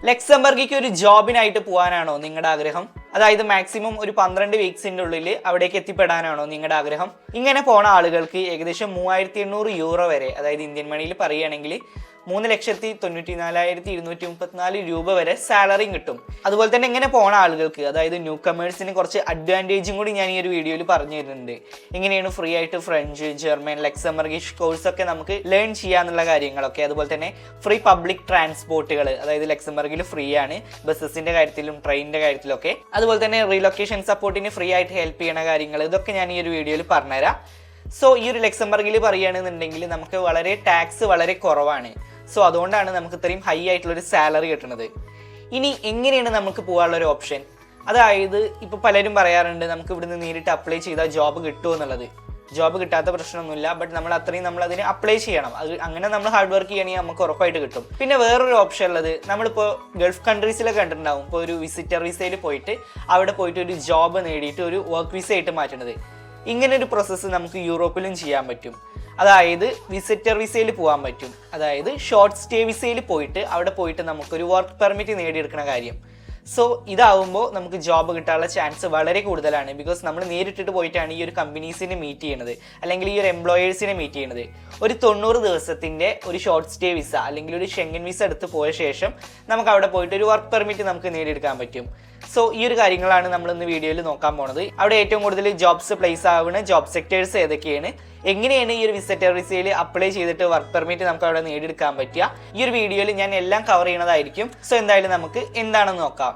ലക്സംബർഗിക്ക് ഒരു ജോബിനായിട്ട് പോകാനാണോ നിങ്ങളുടെ ആഗ്രഹം? അതായത് മാക്സിമം ഒരു 12 വീക്സിന്റെ ഉള്ളിൽ അവിടേക്ക് എത്തിപ്പെടാനാണോ നിങ്ങളുടെ ആഗ്രഹം? ഇങ്ങനെ പോണ ആളുകൾക്ക് ഏകദേശം 3800 വരെ, അതായത് ഇന്ത്യൻ മണിയിൽ പറയുകയാണെങ്കിൽ 3,94,234 രൂപ വരെ സാലറിയും കിട്ടും. അതുപോലെ തന്നെ ഇങ്ങനെ പോണ ആളുകൾക്ക്, അതായത് ന്യൂ കമേഴ്സിന് കുറച്ച് അഡ്വാൻറ്റേജും കൂടി ഞാൻ ഈ ഒരു വീഡിയോയിൽ പറഞ്ഞു തരുന്നുണ്ട്. എങ്ങനെയാണ് ഫ്രീ ആയിട്ട് ഫ്രഞ്ച്, ജർമ്മൻ, ലക്സംബർഗിഷ് കോഴ്സൊക്കെ നമുക്ക് ലേൺ ചെയ്യാന്നുള്ള കാര്യങ്ങളൊക്കെ. അതുപോലെ തന്നെ ഫ്രീ പബ്ലിക് ട്രാൻസ്പോർട്ടുകൾ, അതായത് ലക്സംബർഗിൽ ഫ്രീ ആണ് ബസ്സസിന്റെ കാര്യത്തിലും ട്രെയിനിന്റെ കാര്യത്തിലൊക്കെ. അതുപോലെ തന്നെ റീലൊക്കേഷൻ സപ്പോർട്ടിന് ഫ്രീ ആയിട്ട് ഹെൽപ്പ് ചെയ്യണ കാര്യങ്ങൾ, ഇതൊക്കെ ഞാൻ ഈ ഒരു വീഡിയോയിൽ പറഞ്ഞുതരാം. സോ ഈ ഒരു ലക്സംബർഗിൽ പറയുകയാണെന്നുണ്ടെങ്കിൽ നമുക്ക് ടാക്സ് വളരെ കുറവാണ്. സോ അതുകൊണ്ടാണ് നമുക്ക് ഇത്രയും ഹൈ ആയിട്ടുള്ളൊരു സാലറി കിട്ടുന്നത്. ഇനി എങ്ങനെയാണ് നമുക്ക് പോകാനുള്ള ഒരു ഓപ്ഷൻ? അതായത് ഇപ്പോൾ പലരും പറയാറുണ്ട് നമുക്ക് ഇവിടുന്ന് നേരിട്ട് അപ്ലൈ ചെയ്താൽ ജോബ് കിട്ടുമോ എന്നുള്ളത്. ജോബ് കിട്ടാത്ത പ്രശ്നമൊന്നുമില്ല, ബട്ട് നമ്മൾ അതിന് അപ്ലൈ ചെയ്യണം. അങ്ങനെ നമ്മൾ ഹാർഡ് വർക്ക് ചെയ്യണമെങ്കിൽ നമുക്ക് ഉറപ്പായിട്ട് കിട്ടും. പിന്നെ വേറൊരു ഓപ്ഷൻ ഉള്ളത്, നമ്മളിപ്പോൾ ഗൾഫ് കൺട്രീസിലൊക്കെ കണ്ടിട്ടുണ്ടാവും, ഇപ്പോൾ ഒരു വിസിറ്റർ വിസയിൽ പോയിട്ട് അവിടെ പോയിട്ട് ഒരു ജോബ് നേടിയിട്ട് ഒരു വർക്ക് വിസ ആയിട്ട് മാറ്റുന്നത്. ഇങ്ങനെ ഒരു പ്രോസസ്സ് നമുക്ക് യൂറോപ്പിലും ചെയ്യാൻ പറ്റും. അതായത് വിസിറ്റർ വിസയിൽ പോകാൻ പറ്റും. അതായത് ഷോർട്ട് സ്റ്റേ വിസയിൽ പോയിട്ട് അവിടെ പോയിട്ട് നമുക്കൊരു വർക്ക് പെർമിറ്റ് നേടിയെടുക്കുന്ന കാര്യം. സോ ഇതാവുമ്പോൾ നമുക്ക് ജോബ് കിട്ടാനുള്ള ചാൻസ് വളരെ കൂടുതലാണ്. ബിക്കോസ് നമ്മൾ നേരിട്ടിട്ട് പോയിട്ടാണ് ഈ ഒരു കമ്പനീസിനെ മീറ്റ് ചെയ്യണത്, അല്ലെങ്കിൽ ഈ ഒരു എംപ്ലോയേഴ്സിനെ മീറ്റ് ചെയ്യണത്. ഒരു 90 ദിവസത്തിൻ്റെ ഒരു ഷോർട്ട് സ്റ്റേ വിസ അല്ലെങ്കിൽ ഒരു ഷെങ്കൻ വിസ എടുത്ത് പോയ ശേഷം നമുക്ക് അവിടെ പോയിട്ട് ഒരു വർക്ക് പെർമിറ്റ് നമുക്ക് നേടിയെടുക്കാൻ പറ്റും. സോ ഈ ഒരു കാര്യങ്ങളാണ് നമ്മൾ ഇന്ന് വീഡിയോയിൽ നോക്കാൻ പോണത്. അവിടെ ഏറ്റവും കൂടുതൽ ജോബ്സ് പ്ലേസ് ആവുന്ന ജോബ് സെക്ടേഴ്സ് ഏതൊക്കെയാണ്, എങ്ങനെയാണ് ഈ ഒരു വിസിറ്റർ വിസയിൽ അപ്ലൈ ചെയ്തിട്ട് വർക്ക് പെർമിറ്റ് നമുക്ക് അവിടെ നേടിയെടുക്കാൻ പറ്റുക, ഈ ഒരു വീഡിയോയിൽ ഞാൻ എല്ലാം കവർ ചെയ്യണതായിരിക്കും. സോ എന്തായാലും നമുക്ക് എന്താണെന്ന് നോക്കാം.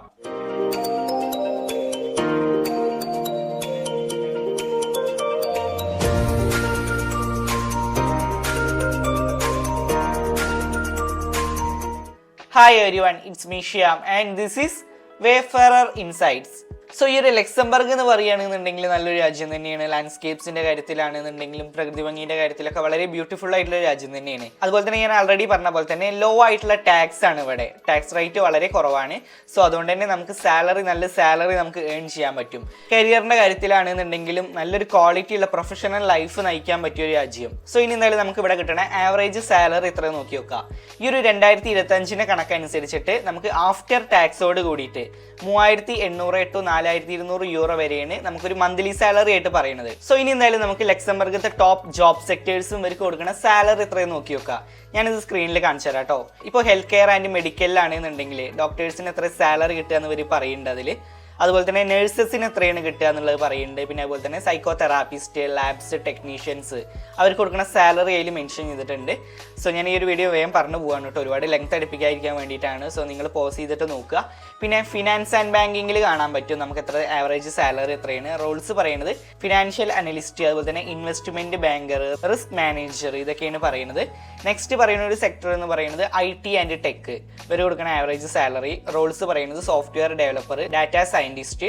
Hi everyone, it's me Shyam and this is Wayfarer Insights. So ഈ ഒരു ലക്സംബർഗ് എന്ന് പറയുകയാണെന്നുണ്ടെങ്കിൽ നല്ലൊരു രാജ്യം തന്നെയാണ്. ലാൻഡ്സ്കേപ്സിന്റെ കാര്യത്തിലാണെന്നുണ്ടെങ്കിലും പ്രകൃതി ഭംഗിയുടെ കാര്യത്തിലൊക്കെ വളരെ ബ്യൂട്ടിഫുൾ ആയിട്ടുള്ള രാജ്യം തന്നെയാണ്. അതുപോലെ തന്നെ ഞാൻ ആൾറെഡി പറഞ്ഞ പോലെ തന്നെ ലോ ആയിട്ടുള്ള ടാക്സ് ആണ് ഇവിടെ. ടാക്സ് റേറ്റ് വളരെ കുറവാണ്. സോ അതുകൊണ്ട് തന്നെ നമുക്ക് നല്ല സാലറി നമുക്ക് ഏൺ ചെയ്യാൻ പറ്റും. കരിയറിന്റെ കാര്യത്തിലാണെന്നുണ്ടെങ്കിലും നല്ലൊരു ക്വാളിറ്റി ഉള്ള പ്രൊഫഷണൽ ലൈഫ് നയിക്കാൻ പറ്റിയ ഒരു രാജ്യം. സോ ഇനി എന്തായാലും നമുക്ക് ഇവിടെ കിട്ടണ ആവറേജ് സാലറി എത്ര നോക്കി നോക്കാം. ഈ ഒരു 2025 കണക്കനുസരിച്ചിട്ട് നമുക്ക് ആഫ്റ്റർ ടാക്സോട് കൂടിയിട്ട് 3800 to 4200 യൂറോ വരെയാണ് നമുക്കൊരു മന്ത്ലി സാലറി ആയിട്ട് പറയുന്നത്. സോ ഇനി എന്തായാലും നമുക്ക് ലക്സംബർഗത്തെ ടോപ്പ് ജോബ് സെക്ടേഴ്സും ഇവർക്ക് കൊടുക്കുന്ന സാലറി എത്രയും നോക്കി നോക്കാം. ഞാനിത് സ്ക്രീനിൽ കാണിച്ചു തരാം കേട്ടോ. ഇപ്പോൾ ഹെൽത്ത് കെയർ ആൻഡ് മെഡിക്കലിലാണെന്നുണ്ടെങ്കിൽ ഡോക്ടേഴ്സിന് എത്ര സാലറി കിട്ടുക എന്ന് ഇവർ പറയുന്നുണ്ട് അതിൽ. അതുപോലെ തന്നെ നഴ്സസിന് എത്രയാണ് കിട്ടുക എന്നുള്ളത് പറയുന്നുണ്ട്. പിന്നെ അതുപോലെ തന്നെ സൈക്കോ തെറാപ്പിസ്റ്റ്, ലാബ്സ് ടെക്നീഷ്യൻസ് അവർക്ക് കൊടുക്കുന്ന സാലറി അതിൽ മെൻഷൻ ചെയ്തിട്ടുണ്ട്. സോ ഞാൻ ഈ ഒരു വീഡിയോ വേഗം പറഞ്ഞു പോകാണ് കേട്ടോ, ഒരുപാട് ലെങ്ത് അടുപ്പിക്കാതിരിക്കാൻ വേണ്ടിയിട്ടാണ്. സോ നിങ്ങൾ പോസ് ചെയ്തിട്ട് നോക്കുക. പിന്നെ ഫിനാൻസ് ആൻഡ് ബാങ്കിങ്ങിൽ കാണാൻ പറ്റും നമുക്ക് എത്ര ആവറേജ് സാലറി എത്രയാണ്. റോൾസ് പറയുന്നത് ഫിനാൻഷ്യൽ അനലിസ്റ്റ്, അതുപോലെ തന്നെ ഇൻവെസ്റ്റ്മെന്റ് ബാങ്കർ, റിസ്ക് മാനേജർ, ഇതൊക്കെയാണ് പറയുന്നത്. നെക്സ്റ്റ് പറയുന്ന ഒരു സെക്ടർ എന്ന് പറയുന്നത് IT ആൻഡ് ടെക്. ഇവർ കൊടുക്കുന്ന ആവറേജ് സാലറി റോൾസ് പറയുന്നത് software developer, data scientist,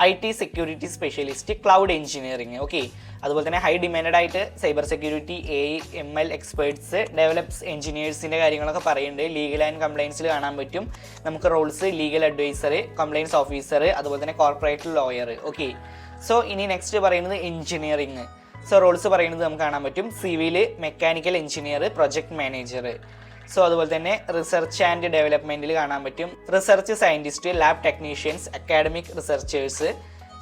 IT security specialist, cloud engineering. Okay, അതുപോലെ തന്നെ ഹൈ ഡിമാൻഡ് ആയിട്ട് cyber security, AI ML experts, DevOps എഞ്ചിനീയേഴ്സിൻ്റെ കാര്യങ്ങളൊക്കെ പറയുന്നുണ്ട്. ലീഗൽ ആൻഡ് കംപ്ലൈൻസിൽ കാണാൻ പറ്റും നമുക്ക് roles legal adviser, compliance officer, അതുപോലെ തന്നെ കോർപ്പറേറ്റ് ലോയർ. ഓക്കെ, സോ ഇനി നെക്സ്റ്റ് പറയുന്നത് എഞ്ചിനീയറിംഗ്. സോ റോൾസ് പറയുന്നത് നമുക്ക് കാണാൻ പറ്റും civil, mechanical engineer, project manager. So അതുപോലെ തന്നെ റിസർച്ച് ആൻഡ് ഡെവലപ്മെൻറ്റിൽ കാണാൻ പറ്റും research scientist, lab technicians, academic researchers.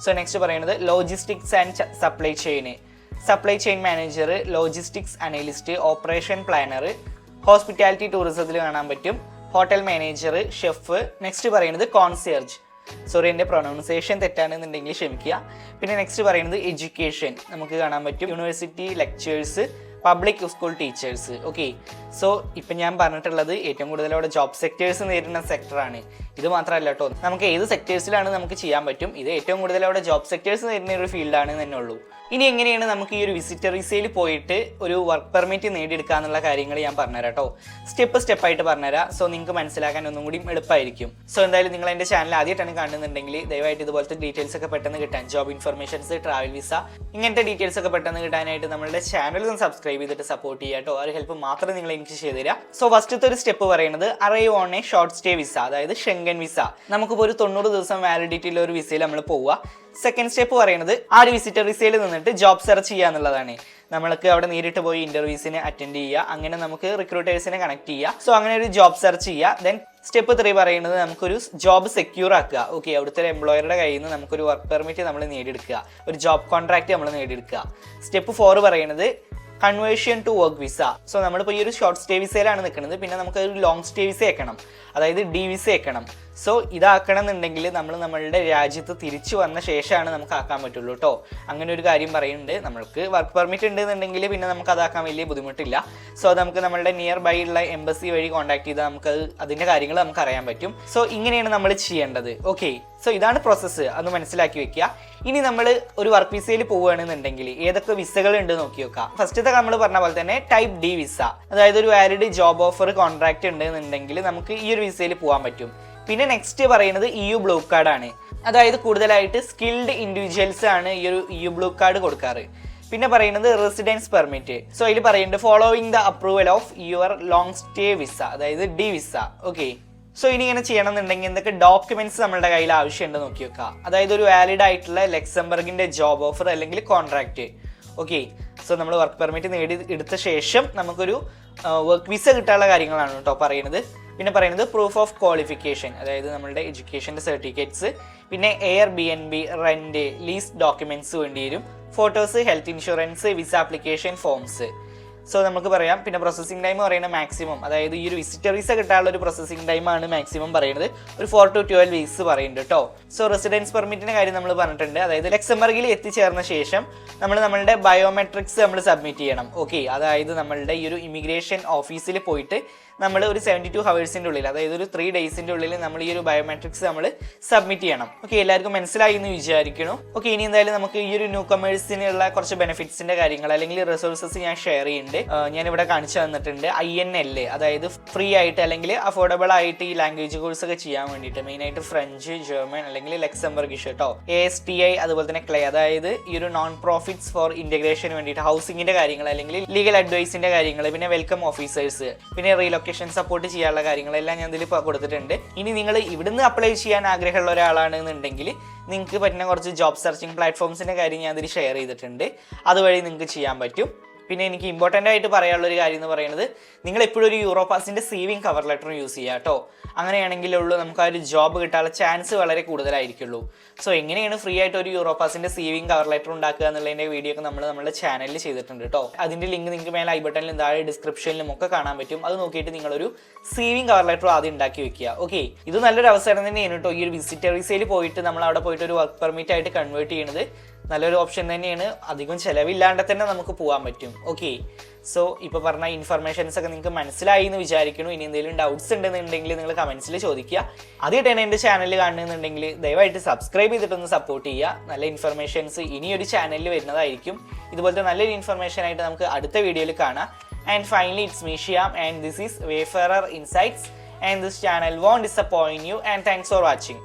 So next പറയുന്നത് logistics and supply chain manager, logistics analyst, operation planner. Hospitality ടൂറിസത്തിൽ കാണാൻ പറ്റും ഹോട്ടൽ മാനേജർ, ഷെഫ്. നെക്സ്റ്റ് പറയുന്നത് കോൺസിയർജ്. സോറി, എൻ്റെ പ്രൊനൗൺസിയേഷൻ തെറ്റാണെന്നുണ്ടെങ്കിൽ ക്ഷമിക്കുക. പിന്നെ നെക്സ്റ്റ് പറയുന്നത് എഡ്യൂക്കേഷൻ, നമുക്ക് കാണാൻ പറ്റും university lectures, public school teachers. Okay, so ഇപ്പം ഞാൻ പറഞ്ഞിട്ടുള്ളത് ഏറ്റവും കൂടുതൽ അവിടെ ജോബ് സെക്ടേഴ്സ് നേരിടുന്ന സെക്ടറാണ്. ഇത് മാത്രമല്ല കേട്ടോ, നമുക്ക് ഏത് സെക്ടേഴ്സിലാണ് നമുക്ക് ചെയ്യാൻ പറ്റും. ഇത് ഏറ്റവും കൂടുതൽ അവിടെ ജോബ് സെക്ടേഴ്സ് നേരിടുന്ന ഒരു ഫീൽഡാണ് തന്നെ ഉള്ളൂ. ഇനി എങ്ങനെയാണ് നമുക്ക് ഈ ഒരു വിസിറ്റർ വിസയിൽ പോയിട്ട് ഒരു വർക്ക് പെർമിറ്റ് നേടിയെടുക്കുക എന്നുള്ള കാര്യങ്ങൾ ഞാൻ പറഞ്ഞുതരാം കേട്ടോ. സ്റ്റെപ്പായിട്ട് പറഞ്ഞുതരാം. സോ നിങ്ങൾക്ക് മനസ്സിലാക്കാൻ ഒന്നും കൂടി എളുപ്പമായിരിക്കും. സോ എന്തായാലും നിങ്ങൾ എൻ്റെ ചാനൽ ആദ്യമായിട്ടാണ് കാണുന്നുണ്ടെങ്കിൽ ദയവായിട്ട് ഇതുപോലത്തെ ഡീറ്റെയിൽസ് ഒക്കെ പെട്ടെന്ന് കിട്ടാൻ, ജോബ് ഇൻഫർമേഷൻസ്, ട്രാവൽ വിസ, ഇങ്ങനത്തെ ഡീറ്റെയിൽസ് ഒക്കെ പെട്ടെന്ന് കിട്ടാനായിട്ട് നമ്മളുടെ ചാനൽ ഒന്ന് സബ്സ്ക്രൈബ് സബ്സ്ക്രൈബ് ചെയ്തിട്ട് സപ്പോർട്ട് ചെയ്യുക കേട്ടോ. ആ ഒരു ഹെൽപ്പ് മാത്രം നിങ്ങൾ എനിക്ക് ചെയ്തു തരിക. സോ ഫസ്റ്റത്തെ ഒരു സ്റ്റെപ്പ് പറയുന്നത് arrive on A short stay visa, അതായത് ഷെങ്കൻ വിസ. നമുക്കിപ്പോൾ ഒരു 90 ദിവസം വാലിഡിറ്റി ഉള്ള ഒരു വിസയിൽ നമ്മൾ പോവുക. സെക്കൻഡ് സ്റ്റെപ്പ് പറയുന്നത് ആ ഒരു വിസിറ്റർ വിസയിൽ നിന്നിട്ട് ജോബ് സെർച്ച് ചെയ്യുക എന്നുള്ളതാണ്. നമ്മൾക്ക് അവിടെ നേരിട്ട് പോയി ഇന്റർവ്യൂസിന് അറ്റൻഡ് ചെയ്യുക, അങ്ങനെ നമുക്ക് റിക്രൂട്ടേഴ്സിനെ കണക്ട് ചെയ്യുക. സോ അങ്ങനെ ഒരു ജോബ് സെർച്ച് ചെയ്യുക. ദെൻ സ്റ്റെപ്പ് 3 പറയുന്നത് നമുക്കൊരു ജോബ് സെക്യൂർ ആക്കുക. ഓക്കെ, അവിടുത്തെ എംപ്ലോയറുടെ കയ്യിൽ നിന്ന് നമുക്കൊരു വർക്ക് പെർമിറ്റ് നമ്മൾ നേടിയെടുക്കുക, ഒരു ജോബ് കോൺട്രാക്ട് നമ്മൾ നേടിയെടുക്കുക. സ്റ്റെപ്പ് 4 പറയുന്നത് conversion to work visa. So നമ്മളിപ്പോൾ ഈ ഒരു ഷോർട്ട് സ്റ്റേ വിസയിലാണ് നിൽക്കുന്നത്, പിന്നെ നമുക്ക് ഒരു ലോങ് സ്റ്റേ വിസ ആക്കണം, അതായത് ഡി വിസ ആക്കണം. സോ ഇതാക്കണം എന്നുണ്ടെങ്കിൽ നമ്മൾ നമ്മളുടെ രാജ്യത്ത് തിരിച്ചു വന്ന ശേഷമാണ് നമുക്ക് ആക്കാൻ പറ്റുള്ളൂ കേട്ടോ. അങ്ങനെ ഒരു കാര്യം പറയുന്നുണ്ട്. നമ്മൾക്ക് വർക്ക് പെർമിറ്റ് ഉണ്ടെന്നുണ്ടെങ്കിൽ പിന്നെ നമുക്ക് അതാക്കാൻ വലിയ ബുദ്ധിമുട്ടില്ല. സോ അത് നമുക്ക് നമ്മളുടെ നിയർ ബൈ ഉള്ള എംബസി വഴി കോൺടാക്ട് ചെയ്താൽ നമുക്ക് അതിൻ്റെ കാര്യങ്ങൾ നമുക്ക് അറിയാൻ പറ്റും. സോ ഇങ്ങനെയാണ് നമ്മൾ ചെയ്യേണ്ടത്. ഓക്കെ, സോ ഇതാണ് പ്രോസസ്സ്, അത് മനസ്സിലാക്കി വെക്കുക. ഇനി നമ്മൾ ഒരു വർക്ക് വിസയിൽ പോവുകയാണെന്നുണ്ടെങ്കിൽ ഏതൊക്കെ വിസകൾ ഉണ്ട് നോക്കി വെക്കാം. ഫസ്റ്റത്തെ നമ്മൾ പറഞ്ഞ പോലെ തന്നെ ടൈപ്പ് ഡി വിസ, അതായത് ഒരു വാലിഡ് ജോബ് ഓഫർ കോൺട്രാക്ട് ഉണ്ടെന്നുണ്ടെങ്കിൽ നമുക്ക് ഈ ഒരു വിസയിൽ പോകാൻ പറ്റും. പിന്നെ നെക്സ്റ്റ് പറയുന്നത് EU ബ്ലൂ കാർഡ് ആണ്. അതായത് കൂടുതലായിട്ട് സ്കിൽഡ് ഇൻഡിവിജ്വൽസ് ആണ് ഈ ഒരു EU ബ്ലൂ കാർഡ് കൊടുക്കാറ്. പിന്നെ പറയുന്നത് റെസിഡൻസ് പെർമിറ്റ്. സോ അതിൽ പറയുന്നുണ്ട് following the approval of your long stay visa, അതായത് ഡി വിസ. ഓക്കെ, സോ ഇനി ഇങ്ങനെ ചെയ്യണമെന്നുണ്ടെങ്കിൽ എന്തൊക്കെ ഡോക്യുമെന്റ്സ് നമ്മുടെ കയ്യിൽ ആവശ്യമുണ്ട് നോക്കി വെക്കുക. അതായത് ഒരു വാലിഡ് ആയിട്ടുള്ള ലക്സംബർഗിന്റെ ജോബ് ഓഫർ അല്ലെങ്കിൽ കോൺട്രാക്ട്. ഓക്കെ, സോ നമ്മൾ വർക്ക് പെർമിറ്റ് നേടി എടുത്ത ശേഷം നമുക്കൊരു വർക്ക് വിസ കിട്ടാനുള്ള കാര്യങ്ങളാണ് കേട്ടോ പറയുന്നത്. പിന്നെ പറയുന്നത് പ്രൂഫ് ഓഫ് ക്വാളിഫിക്കേഷൻ, അതായത് നമ്മളുടെ എഡ്യൂക്കേഷൻ്റെ സർട്ടിഫിക്കറ്റ്സ്, പിന്നെ Airbnb, റെന്റ്, ലീസ് ഡോക്യുമെന്റ്സ് വേണ്ടി വരും, photos, health insurance, visa application forms. So നമുക്ക് പറയാം. പിന്നെ പ്രോസസ്സിംഗ് ടൈം പറയുന്നത് മാക്സിമം, അതായത് ഈ ഒരു വിസിറ്റർ വിസ കിട്ടാനുള്ള ഒരു പ്രോസസ്സിംഗ് ടൈമാണ് മാക്സിമം പറയുന്നത്, ഒരു 4 to 12 വീക്സ് പറയുന്നുണ്ട് കേട്ടോ. സോ റെസിഡൻസ് പെർമിറ്റിന്റെ കാര്യം നമ്മൾ പറഞ്ഞിട്ടുണ്ട്. അതായത് ലക്സംബർഗിൽ എത്തിച്ചേർന്ന ശേഷം നമ്മളുടെ ബയോമെട്രിക്സ് നമ്മൾ സബ്മിറ്റ് ചെയ്യണം. ഓക്കെ, അതായത് നമ്മളുടെ ഈ ഒരു ഇമിഗ്രേഷൻ ഓഫീസിൽ പോയിട്ട് നമ്മൾ ഒരു 72 ഹവേഴ്സിൻ്റെ ഉള്ളിൽ, അതായത് ഒരു 3 ഡേയ്സിൻ്റെ ഉള്ളിൽ നമ്മൾ ഈ ഒരു ബയോമെട്രിക്സ് നമ്മൾ സബ്മിറ്റ് ചെയ്യണം. ഓക്കെ, എല്ലാവർക്കും മനസ്സിലായി എന്ന് വിചാരിക്കുന്നു. ഓക്കെ, ഇനി എന്തായാലും നമുക്ക് ഈ ഒരു ന്യൂ കമേഴ്സിനുള്ള കുറച്ച് ബെനിഫിറ്റ്സിന്റെ കാര്യങ്ങൾ അല്ലെങ്കിൽ റിസോഴ്സസ് ഞാൻ ഷെയർ ചെയ്യുന്നുണ്ട്. ഞാനിവിടെ കാണിച്ചു തന്നിട്ടുണ്ട്. INL, അതായത് ഫ്രീ ആയിട്ട് അല്ലെങ്കിൽ അഫോർഡബിൾ ആയിട്ട് ഈ ലാംഗ്വേജ് കോഴ്സ് ഒക്കെ ചെയ്യാൻ വേണ്ടിയിട്ട്, മെയിനായിട്ട് ഫ്രഞ്ച്, ജർമ്മൻ അല്ലെങ്കിൽ ലക്സംബർഗിഷ് കേട്ടോ. ASTI, അതുപോലെ തന്നെ CLE, അതായത് ഈ ഒരു നോൺ പ്രോഫിറ്റ്സ് ഫോർ ഇന്റഗ്രേഷന് വേണ്ടിയിട്ട് ഹൗസിംഗിന്റെ കാര്യങ്ങൾ അല്ലെങ്കിൽ ലീഗൽ അഡ്വൈസിന്റെ കാര്യങ്ങൾ, പിന്നെ വെൽക്കം ഓഫീസേഴ്സ്, പിന്നെ റീലൊക്കേഷൻ സപ്പോർട്ട് ചെയ്യാനുള്ള കാര്യങ്ങളെല്ലാം ഞാൻ ഇതിൽ കൊടുത്തിട്ടുണ്ട്. ഇനി നിങ്ങൾ ഇവിടുന്ന് അപ്ലൈ ചെയ്യാൻ ആഗ്രഹമുള്ള ഒരാളാണെന്നുണ്ടെങ്കിൽ നിങ്ങൾക്ക് പറ്റുന്ന കുറച്ച് ജോബ് സെർച്ചിങ് പ്ലാറ്റ്ഫോംസിന്റെ കാര്യം ഞാൻ ഇതിൽ ഷെയർ ചെയ്തിട്ടുണ്ട്. അതുവഴി നിങ്ങൾക്ക് ചെയ്യാൻ പറ്റും. പിന്നെ എനിക്ക് ഇമ്പോർട്ടൻ്റ് ആയിട്ട് പറയാനുള്ള ഒരു കാര്യം എന്ന് പറയുന്നത്, നിങ്ങൾ എപ്പോഴും ഒരു യൂറോപാസിൻ്റെ സേവിങ് കവർ ലെറ്റർ യൂസ് ചെയ്യുക കേട്ടോ. അങ്ങനെയാണെങ്കിലുള്ളൂ നമുക്ക് ആ ഒരു ജോബ് കിട്ടാനുള്ള ചാൻസ് വളരെ കൂടുതലായിരിക്കുള്ളൂ. സോ എങ്ങനെയാണ് ഫ്രീ ആയിട്ട് ഒരു യൂറോപാസിൻ്റെ സേവിങ് കവർ ലെറ്റർ ഉണ്ടാക്കുക എന്നുള്ളതിൻ്റെ വീഡിയോ ഒക്കെ നമ്മൾ നമ്മുടെ ചാനലിൽ ചെയ്തിട്ടുണ്ട് കേട്ടോ. അതിൻ്റെ ലിങ്ക് നിങ്ങൾക്ക് മേലെ ഐ ബട്ടണിലും താഴെ ഡിസ്ക്രിപ്ഷനിലും ഒക്കെ കാണാൻ പറ്റും. അത് നോക്കിയിട്ട് നിങ്ങളൊരു സേവിങ് കവർ ലെറ്റർ ആദ്യം ഉണ്ടാക്കി വെക്കുക. ഓക്കെ, ഇത് നല്ലൊരു അവസരം തന്നെയാണ് കേട്ടോ. ഈ ഒരു വിസിറ്റർ വിസയിൽ പോയിട്ട് നമ്മൾ അവിടെ പോയിട്ട് ഒരു വർക്ക് പെർമിറ്റ് ആയിട്ട് കൺവേർട്ട് ചെയ്യുന്നത് നല്ലൊരു ഓപ്ഷൻ തന്നെയാണ്. അധികം ചിലവില്ലാണ്ട് തന്നെ നമുക്ക് പോകാൻ പറ്റും. ഓക്കെ, സോ ഇപ്പോൾ പറഞ്ഞ ഇൻഫർമേഷൻസ് ഒക്കെ നിങ്ങൾക്ക് മനസ്സിലായി എന്ന് വിചാരിക്കുന്നു. ഇനി എന്തെങ്കിലും ഡൗട്ട്സ് ഉണ്ടെന്നുണ്ടെങ്കിൽ നിങ്ങൾ കമൻസിൽ ചോദിക്കുക. ആദ്യമായിട്ടാണ് എൻ്റെ ചാനൽ കാണുന്നുണ്ടെങ്കിൽ ദയവായിട്ട് സബ്സ്ക്രൈബ് ചെയ്തിട്ടൊന്ന് സപ്പോർട്ട് ചെയ്യുക. നല്ല ഇൻഫർമേഷൻസ് ഇനിയൊരു ചാനലിൽ വരുന്നതായിരിക്കും. ഇതുപോലത്തെ നല്ലൊരു ഇൻഫർമേഷൻ ആയിട്ട് നമുക്ക് അടുത്ത വീഡിയോയിൽ കാണാം. And finally it's me Shiyam and this is Wayfarer Insights, and this channel won't disappoint you, and thanks for watching.